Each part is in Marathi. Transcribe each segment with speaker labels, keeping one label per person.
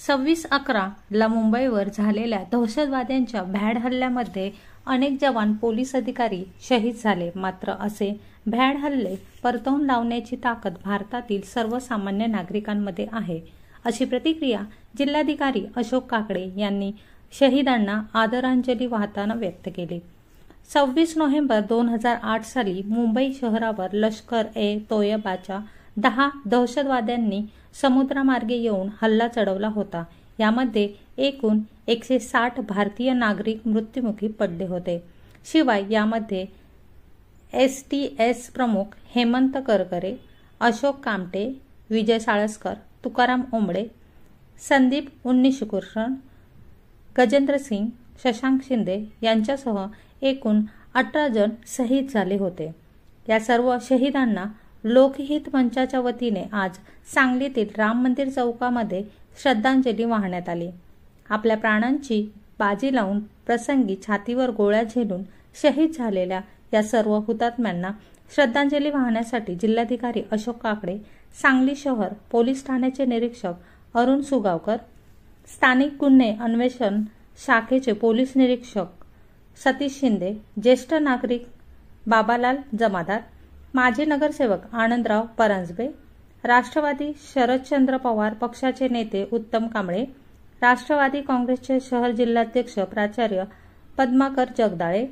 Speaker 1: 26/11 मुंबईवर झालेल्या दहशतवाद्यांच्या भ्याड हल्ल्यामध्ये अनेक जवान पोलीस अधिकारी शहीद झाले। मात्र असे भ्याड हल्ले परतवून लावण्याची ताकद भारतातील सर्वसामान्य नागरिकांमध्ये आहे, अशी प्रतिक्रिया जिल्हाधिकारी अशोक काकडे यांनी शहीदांना आदरांजली वाहताना व्यक्त केली। 26 नोव्हेंबर 2008 साली मुंबई शहरावर लष्कर-ए-तोयबाच्या 10 दहशतवाद्यांनी समुद्रमार्गे येऊन हल्ला चढवला होता। यामध्ये एकूण 160 भारतीय नागरिक मृत्युमुखी पडले होते। शिवाय यामध्ये STS प्रमुख हेमंत करकरे, अशोक कामटे, विजय साळसकर, तुकाराम ओंबडे, संदीप उन्नीशकृष्ण, गजेंद्र सिंग, शशांक शिंदे यांच्यासह एकूण 18 जण शहीद झाले होते। या सर्व शहीदांना लोकहित मंचाच्या वतीने आज सांगलीतील राम मंदिर चौकामध्ये श्रद्धांजली वाहण्यात आली। आपल्या प्राणांची बाजी लावून प्रसंगी छातीवर गोळ्या झेलून शहीद झालेल्या या सर्व हुतात्म्यांना श्रद्धांजली वाहण्यासाठी जिल्हाधिकारी अशोक काकडे, सांगली शहर पोलीस ठाण्याचे निरीक्षक अरुण सुगावकर, स्थानिक गुन्हे अन्वेषण शाखेचे पोलीस निरीक्षक सतीश शिंदे, ज्येष्ठ नागरिक बाबालाल जमादार, माजी नगरसेवक आनंदराव परांजपे, राष्ट्रवादी शरदचंद्र पवार पक्षाचे नेते उत्तम कांबळे, राष्ट्रवादी काँग्रेसचे शहर जिल्हाध्यक्ष प्राचार्य पद्माकर जगदाळे,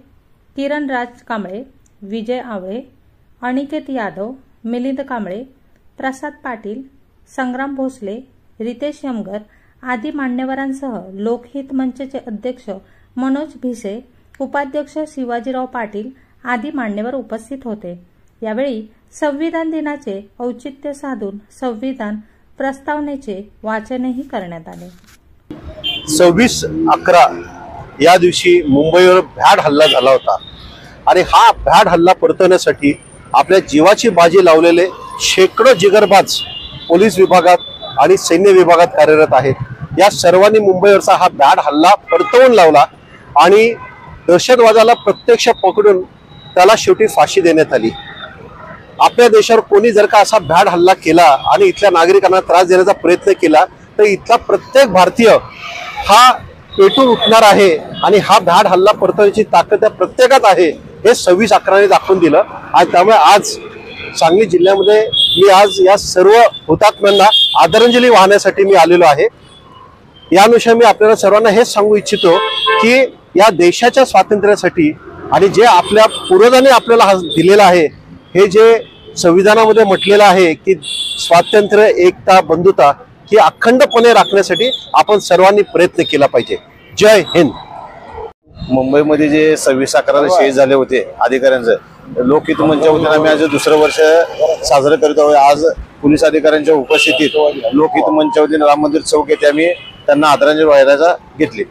Speaker 1: किरण राज कांबळे, विजय आवळे, अनिकेत यादव, मिलिंद कांबळे, प्रसाद पाटील, संग्राम भोसले, रितेश यमगर आदी मान्यवरांसह लोकहित मंचचे अध्यक्ष मनोज भिसे, उपाध्यक्ष शिवाजीराव पाटील आदी मान्यवर उपस्थित होते। यावेळी संविधान दिनाचे औचित्य साधून संविधान प्रस्तावनेचे वाचनही करण्यात आले।
Speaker 2: 26/11 या दिवशी मुंबईवर भ्याड हल्ला झाला होता आणि हा भ्याड हल्ला परतवण्यासाठी आपल्या जीवाची बाजी लावलेले शेकडो जिगरबाज पोलीस विभागात आणि सैन्य विभागात कार्यरत आहेत। या सर्वांनी मुंबईवरचा हा भ्याड हल्ला परतवून लावला आणि दहशतवादाला प्रत्यक्ष पकडून त्याला शेवटी फाशी देण्यात आली। आपल्या देशावर कोणी जर का असा भ्याड हल्ला केला आणि इथल्या नागरिकांना त्रास देण्याचा प्रयत्न केला तर इथला प्रत्येक भारतीय हा पेटून उठणार आहे आणि हा भ्याड हल्ला परतवण्याची ताकद त्या प्रत्येकात आहे हे 26/11 दाखवून दिलं। आणि त्यामुळे आज सांगली जिल्ह्यामध्ये मी आज या सर्व हुतात्म्यांना आदरांजली वाहण्यासाठी मी आलेलो आहे। या अनुषंगाने मी आपल्याला सर्वांना हेच सांगू इच्छितो की या देशाच्या स्वातंत्र्यासाठी आणि जे आपल्या पूर्वजांनी आपल्याला दिलेलं आहे, हे जे संविधानामध्ये म्हटलेलं आहे की स्वातंत्र्य, एकता, बंधुता ही अखंडपणे राखण्यासाठी आपण सर्वांनी प्रयत्न केला पाहिजे। जय हिंद।
Speaker 3: मुंबईमध्ये जे 26/11 शहीद झाले होते अधिकाऱ्यांचं लोकहित मंचाच्या वतीने आम्ही आज दुसरं वर्ष साजरं करत आहोत। आज पोलीस अधिकाऱ्यांच्या उपस्थितीत लोकहित मंचाच्या वतीने राम मंदिर चौक येथे आम्ही त्यांना आदरांजली वाहायला घेतली।